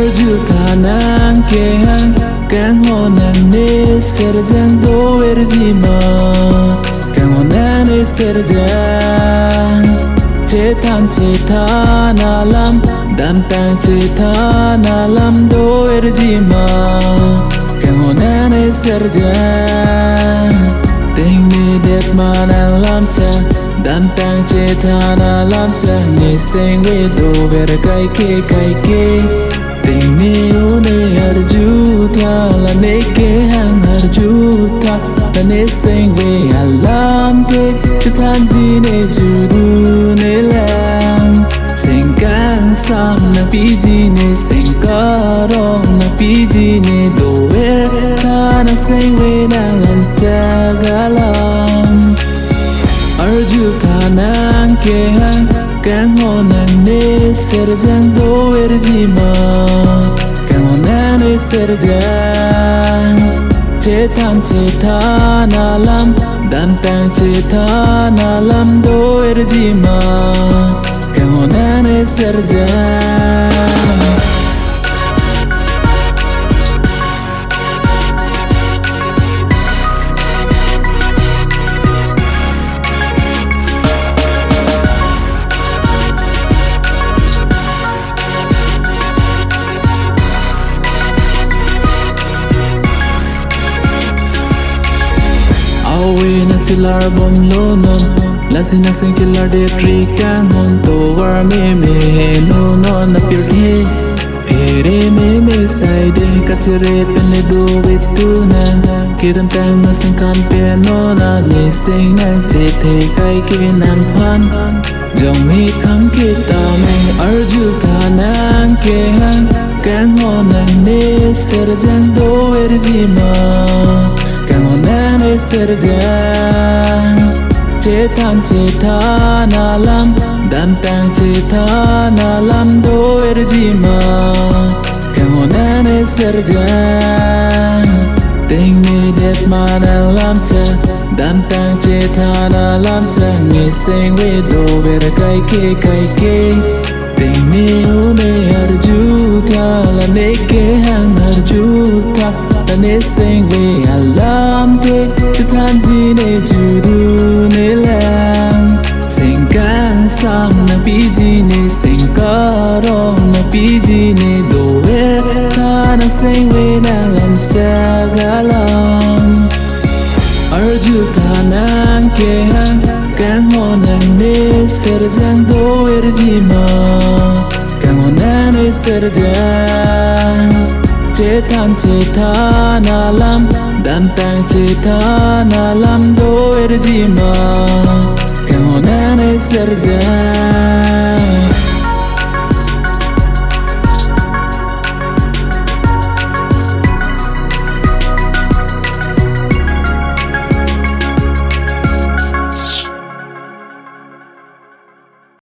arju thanang ke hang kang honan ne serjang do erjima kang honan ne serjang cetan alam dan tang cetan alam do erjima kang honan ne serjang ting ni det manan lam sa dan tang cetan alam cha ni sing we do ver kai ke ting ni une arju tha la ne ke hang arju tha la ne sing we alam te cetan ji ne juru ne lang sing kang sam na pi ji ne sing ka rong na pi ji ne do ver tha na sing we na lam cha galam arju thanang ke hang kang honan ne serjang do erjima kang honan ne serjang cetan alam dan tang cetan alam do erjima kang honan ne serjang na chilar bom lo non la sing chilar de tri kang hon to war me no non na pir he phere me sai de kachre pen do with tu na kiram tang na sing kam pe no na le sing na che the kai ke nan phan jong hi kham ke ta me arju thanang ke hang kang honan ne serjang do erjima kang honan ne serjang cetan alam dan tang cetan alam do erjima kang honan ne serjang ting ni det man alam cha dan tang cetan alam cha ni sing we do ver kai ke ting ni une arju tha la ne ke hang arju tha la ne sing we alam te cetan ji ne juru ne lang sing kang sam na pi ji ne sing ka rong na pi ji ne do ver tha na sing we na lam cha galam arju thanang ke hang kang honan ne serjang do erjima kang honan ne serjang cetan alam dan tang cetan alam do erjima kang honan ne serjang